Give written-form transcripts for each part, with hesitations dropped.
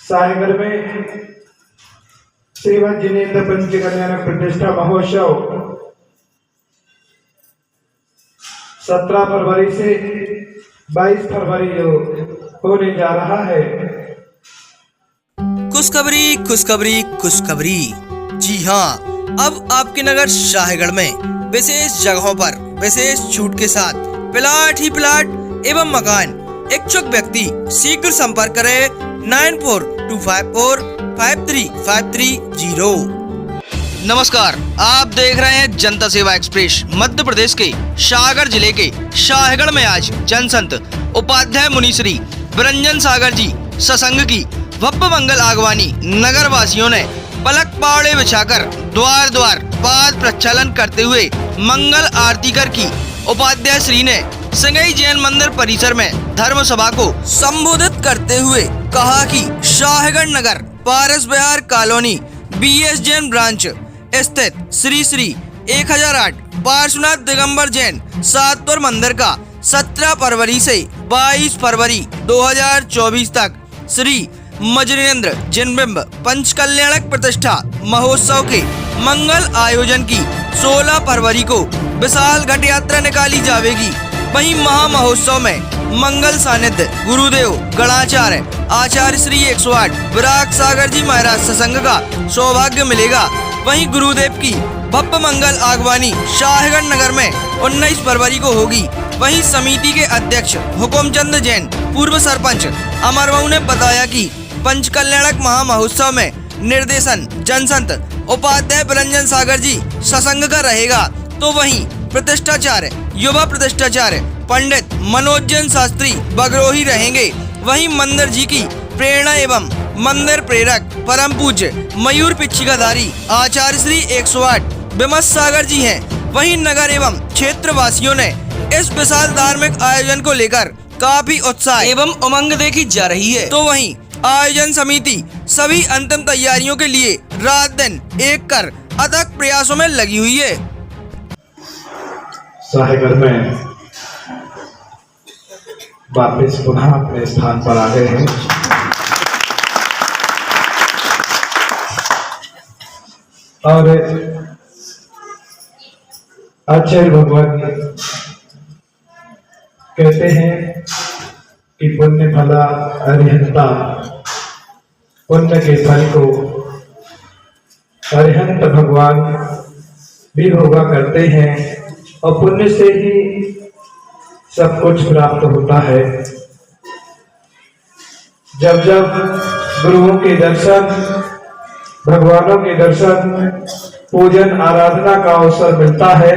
सागर में श्रीमद जिनेन्द्र पंच कल्याण प्रतिष्ठा महोत्सव 17 फरवरी से 22 फरवरी होने जा रहा है। खुशखबरी खुशखबरी खुशखबरी। जी हाँ, अब आपके नगर शाहगढ़ में विशेष जगहों पर विशेष छूट के साथ प्लाट ही प्लाट एवं मकान। इच्छुक व्यक्ति शीघ्र संपर्क करें 9425453530। नमस्कार, आप देख रहे हैं जनता सेवा एक्सप्रेस। मध्य प्रदेश के शाहगढ़ जिले के शाहगढ़ में आज जनसंत उपाध्याय मुनि श्री बिरंजन सागर जी सत्संग की भव्य मंगल आगवानी नगर वासियों ने पलक पावड़े बिछाकर द्वार द्वार पाद प्रक्षालन करते हुए मंगल आरती कर की। उपाध्याय श्री ने संगई जैन मंदिर परिसर में धर्म सभा को संबोधित करते हुए कहा कि शाहगढ़ नगर पारस विहार कॉलोनी BS जैन ब्रांच स्थित श्री श्री 1008 पार्श्वनाथ दिगंबर जैन सातपुर मंदिर का 17 फरवरी से 22 फरवरी 2024 तक श्री मजरेंद्र जिनबिंब पंच कल्याणक प्रतिष्ठा महोत्सव के मंगल आयोजन की 16 फरवरी को विशाल घट यात्रा निकाली जाएगी। वहीं महा महोत्सव में मंगल सानिध्य गुरुदेव गणाचार्य आचार्य श्री 108 विराग सागर जी महाराज सत्संग का सौभाग्य मिलेगा। वहीं गुरुदेव की भव्य मंगल आगवानी शाहगढ़ नगर में 19 फरवरी को होगी। वहीं समिति के अध्यक्ष हुकुमचंद जैन पूर्व सरपंच अमरवाऊ ने बताया कि पंच कल्याणक महा महोत्सव में निर्देशन जनसंत उपाध्याय बिरंजन सागर जी सत्संग का रहेगा। तो वहीं प्रतिष्ठाचार्य युवा प्रतिष्ठाचार्य पंडित मनोज जैन शास्त्री बगरोही रहेंगे। वहीं मंदिर जी की प्रेरणा एवं मंदिर प्रेरक परम पूज्य मयूर पिच्छिकाधारी आचार्य श्री 108 विमस सागर जी हैं। वहीं नगर एवं क्षेत्र वासियों ने इस विशाल धार्मिक आयोजन को लेकर काफी उत्साह एवं उमंग देखी जा रही है। तो वहीं आयोजन समिति सभी अंतिम तैयारियों के लिए रात दिन एक कर अथक प्रयासों में लगी हुई है। शाहगढ़ में वापस पुनः अपने स्थान पर आ गए हैं। और आचार्य भगवान कहते हैं कि पुण्य फला अरिहंता, पुण्य के फल को अरिहंत भगवान भी भोगा करते हैं और पुण्य से ही सब कुछ प्राप्त होता है। जब जब गुरुओं के दर्शन, भगवानों के दर्शन, पूजन आराधना का अवसर मिलता है,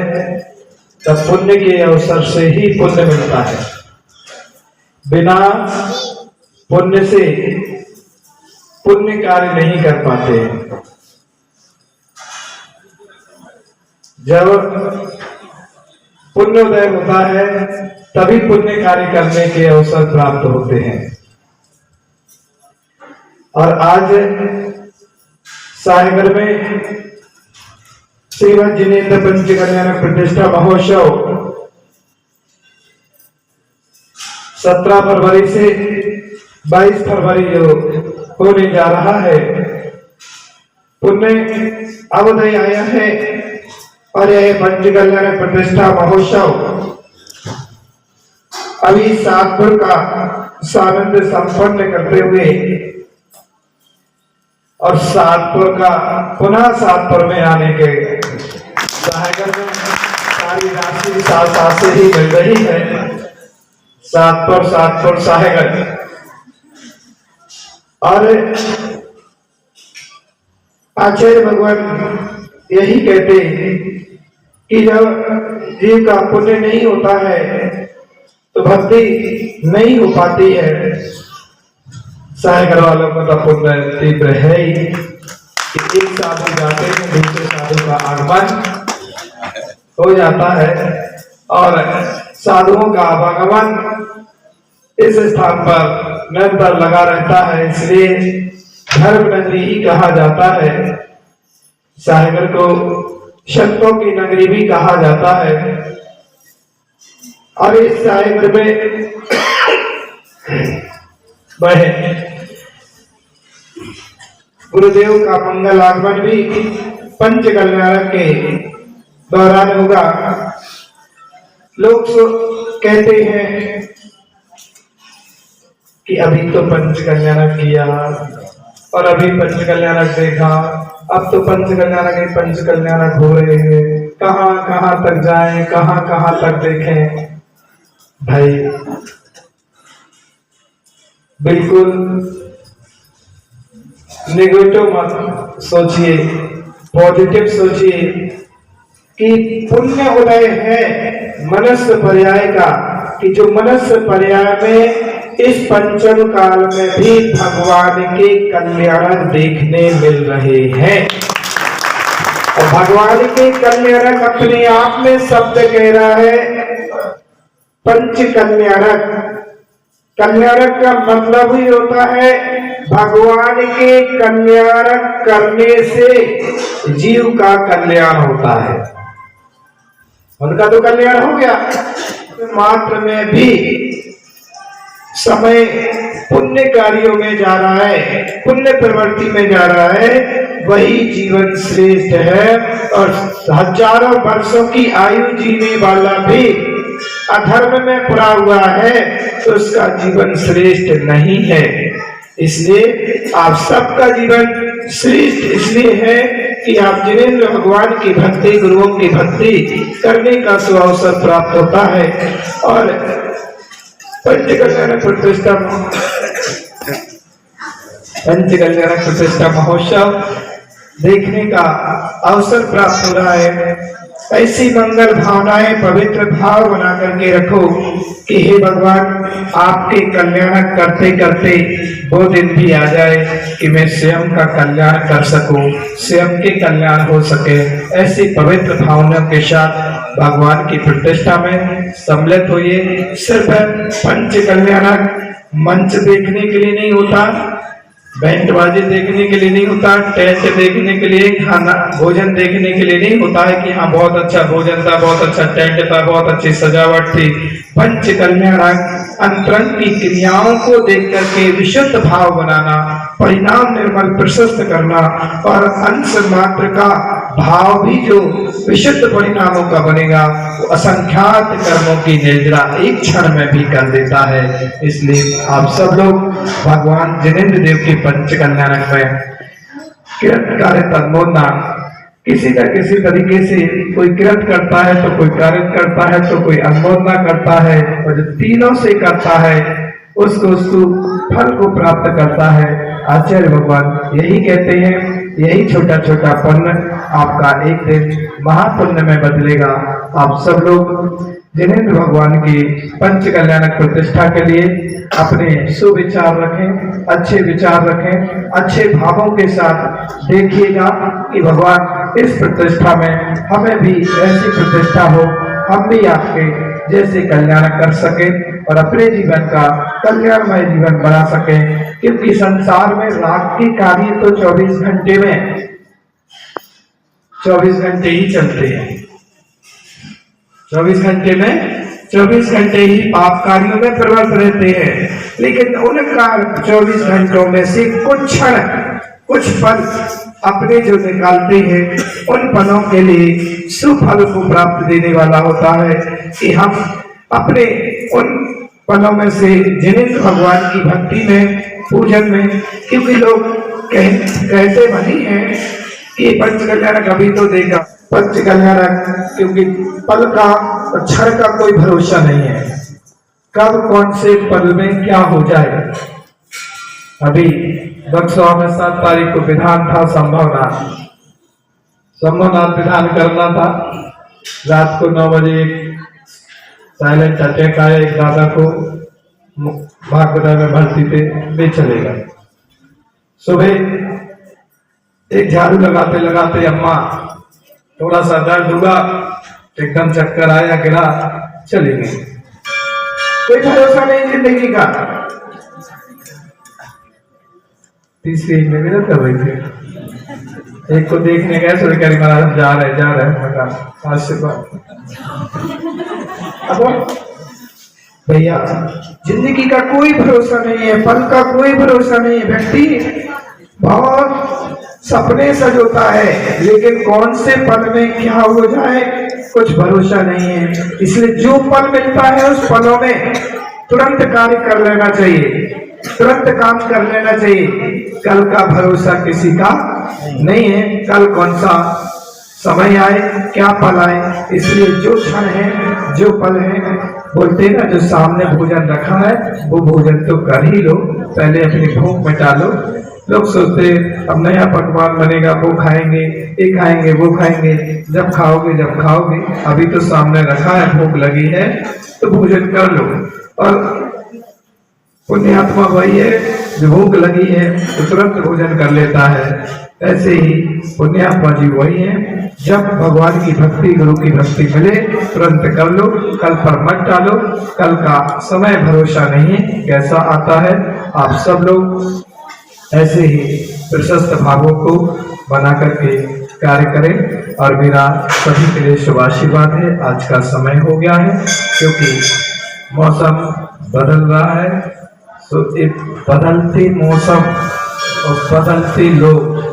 तब पुण्य के अवसर से ही पुण्य मिलता है। बिना पुण्य से पुण्य कार्य नहीं कर पाते। जब पुण्योदय होता है तभी पुण्य कार्य करने के अवसर प्राप्त होते हैं। और आज शाहगढ़ में श्रीमद जिनेन्द्र पंच कल्याण प्रतिष्ठा महोत्सव 17 फरवरी से 22 फरवरी होने जा रहा है। पुण्य अवधि आया है और यह पंच कल्याण प्रतिष्ठा महोत्सव अभी सातपुर का सानंद संपन्न करते हुए और सातपुर का पुनः सातपुर में आने के शाहगढ़ में सारी राशि साथ से ही मिल रही है। सातपुर शाहगढ़। और आचार्य भगवान यही कहते कि जब जीव का पुण्य नहीं होता है तो भक्ति नहीं हो पाती है। शाहगढ़ वालों का तो पुण्य तीव्र है ही, कि एक साधु जाते हैं, दूसरे साधु का आगमन हो जाता है और साधुओं का आवागमन इस स्थान पर निरंतर लगा रहता है, इसलिए धर्म नगरी ही कहा जाता है। साहेबर को संतों की नगरी भी कहा जाता है और इस साहेबर में वह गुरुदेव का मंगल आगमन भी पंच कल्याणक के दौरान होगा। लोग कहते हैं कि अभी तो पंच कल्याणक किया और अभी पंच कल्याणक देखा, अब तो पंच कल्याणक हो रहे हैं, कहां कहां तक जाएं, कहां कहां तक देखें। भाई बिल्कुल नेगेटिव मत सोचिए, पॉजिटिव सोचिए कि पुण्य उदय है मनुष्य पर्याय का, कि जो मनुष्य पर्याय में इस पंचम काल में भी भगवान के कल्याण देखने मिल रहे हैं। और भगवान के कल्याणक अपने आप में शब्द कह रहा है पंच कल्याणक। कल्याणक का मतलब ही होता है भगवान के कल्याण करने से जीव का कल्याण होता है। उनका तो कल्याण हो गया, मात्र में भी समय पुण्य कार्यों में जा रहा है, पुण्य प्रवृत्ति में जा रहा है, वही जीवन श्रेष्ठ है। और हजारों वर्षों की आयु जीने वाला भी अधर्म में पड़ा हुआ है तो उसका जीवन श्रेष्ठ नहीं है। इसलिए आप सबका जीवन श्रेष्ठ इसलिए है कि आप जिनेंद्र भगवान की भक्ति, गुरुओं की भक्ति करने का सुअवसर प्राप्त होता है। और पंच कल्याण प्रतिष्ठा महोत्सव देखने का अवसर प्राप्त हो रहा है। ऐसी मंगल भावनाएं, पवित्र भाव बना करके रखो कि हे भगवान आपके कल्याण करते करते वो दिन भी आ जाए कि मैं स्वयं का कल्याण कर सकूं, स्वयं के कल्याण हो सके। ऐसी पवित्र भावनाओं के साथ भगवान की प्रतिष्ठा में सम्मिलित होइए। सिर्फ पंच कल्याणक मंच देखने के लिए नहीं होता, बैंड बाजे देखने के लिए नहीं होता, टेंट देखने के लिए, खाना भोजन देखने के लिए नहीं होता है कि हाँ बहुत अच्छा भोजन था, बहुत अच्छा टेंट था, बहुत अच्छी सजावट थी। पंच कल्याणक अंतरंग की क्रियाओं को देख करके विशुद्ध भाव बनाना, परिणाम निर्मल प्रशस्त करना और अंश मात्र का भाव भी जो विशुद्ध परिणामों का बनेगा वो असंख्यात कर्मों की निर्जरा एक क्षण में भी कर देता है। इसलिए आप सब लोग भगवान जिनेंद्र देव के पंच कल्याणक में किरत कार्य तन्मोदना, किसी न किसी तरीके से कोई किरत करता है तो कोई कार्य करता है तो कोई अनुमोदना करता है, और जो तीनों से करता है उसको फल को प्राप्त करता है। आचार्य भगवान यही कहते हैं, यही छोटा छोटा पुण्य आपका एक दिन महापुण्य में बदलेगा। आप सब लोग जिनेंद्र भगवान की पंच कल्याणक प्रतिष्ठा के लिए अपने सुविचार रखें, अच्छे विचार रखें, अच्छे भावों के साथ देखिएगा कि भगवान इस प्रतिष्ठा में हमें भी ऐसी प्रतिष्ठा हो, हम भी आपके जैसे कल्याण कर सके और अपने जीवन का कल्याणमय जीवन बना सके। क्योंकि संसार में राग के कार्य तो 24 घंटे में 24 घंटे ही चलते हैं, 24 घंटे में 24 घंटे ही पाप कार्यों में प्रवृत्त रहते हैं। लेकिन उन 24 घंटों में से कुछ क्षण, कुछ पल अपने जो निकालते हैं उन पलों के लिए सुफल को प्राप्त देने वाला होता है कि हम अपने उन पलों में से जिनेंद्र भगवान की भक्ति में, पूजन में, क्योंकि लोग कहते बनी हैं कि पंच कल्याणक अभी तो देगा, पंच कल्याणक क्योंकि पल का और क्षण का कोई भरोसा नहीं है, कब कौन से पल में क्या हो जाए। अभी बक्सवा में 7 तारीख को विधान था, संभवनाथ विधान करना था। रात को 9 बजे साइलेंट अटैक आया, एक दादा को भागवत में भर्ती थे, वे चले गए। सुबह एक झाड़ू लगाते लगाते अम्मा थोड़ा सा दर्द हुआ, एकदम चक्कर आया, गिरा, चली गई। कोई भरोसा नहीं जिंदगी का। तीसरी एक में मेहनत कर रही थी, एक को देखने गए, सरकारी महाराज जा रहे मकान आशीर्वाद। अब भैया जिंदगी का कोई भरोसा नहीं है, पल का कोई भरोसा नहीं है। व्यक्ति बहुत सपने सजोता है, लेकिन कौन से पल में क्या हो जाए कुछ भरोसा नहीं है। इसलिए जो पल मिलता है उस पलों में तुरंत कार्य कर लेना चाहिए, तुरंत काम कर लेना चाहिए। कल का भरोसा किसी का नहीं है, कल कौन सा समय आए, क्या पल आए। इसलिए जो क्षण है, जो पल है, बोलते ना जो सामने भोजन रखा है वो भोजन तो कर ही लो, पहले अपनी भूख मिटा लो। लोग सोचते अब नया पकवान बनेगा, वो खाएंगे, ये खाएंगे, वो खाएंगे। जब खाओगे, अभी तो सामने रखा है, भूख लगी है तो भोजन कर लो। और पुण्यात्मा वही है जो भूख लगी है तो तुरंत भोजन कर लेता है। ऐसे ही पुण्यात्मा जी वही है, जब भगवान की भक्ति, गुरु की भक्ति मिले तुरंत कर लो, कल पर मत डालो। कल का समय भरोसा नहीं कैसा आता है। आप सब लोग ऐसे ही प्रशस्त भावों को बना करके कार्य करें। और मेरा सभी के लिए शुभ आशीर्वाद है। आज का समय हो गया है, क्योंकि मौसम बदल रहा है, तो एक बदलते मौसम और बदलते लोग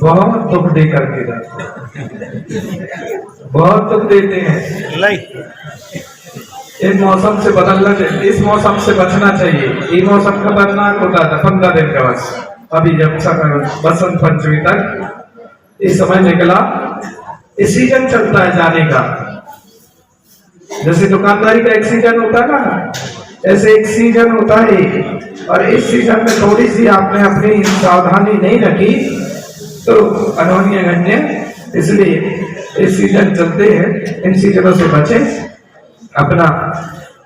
बहुत दुख दे करके जाते हैं, बहुत दुख देते हैं। एक मौसम से बदलना चाहिए, इस मौसम से बचना चाहिए। ये मौसम खतरनाक होता था 15 दिन का बस। अभी जब बसंत पंचमी तक ये समय निकला, ये सीजन चलता है जाने का। जैसे दुकानदारी का एक सीजन होता है ना, ऐसे एक सीजन होता है। और इस सीजन में थोड़ी सी आपने अपनी सावधानी नहीं रखी तो अनहोनी घटने। इसलिए इस सीजन चलते हैं, इन सीजनों से बचें। अपना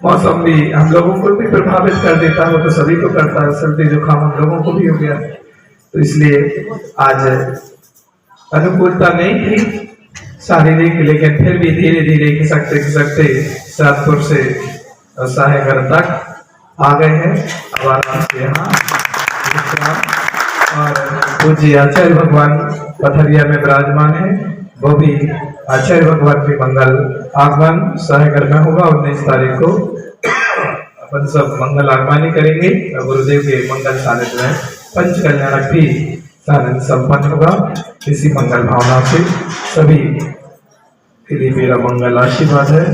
मौसम भी हम लोगों को भी प्रभावित कर देता है, वो तो सभी को करता है। सर्दी जुकाम हम लोगों को भी हो गया, तो इसलिए आज अनुकूलता नहीं थी शारीरिक, लेकिन फिर भी धीरे धीरे खिसकते सातपुर से साहेगढ़ तक आ गए हैं। अब आराम से यहाँ और पूज्य आचार्य भगवान पथरिया में विराजमान है, वो भी आचार्य भगवान के मंगल आगमन साहेगढ़ में होगा 19 तारीख को। अपन सब मंगल आगमनी करेंगे। गुरुदेव के मंगल सानिध्य में पंच कल्याणक भी सानिध्य संपन्न होगा। इसी मंगल भावना से सभी के लिए मेरा मंगल आशीर्वाद है।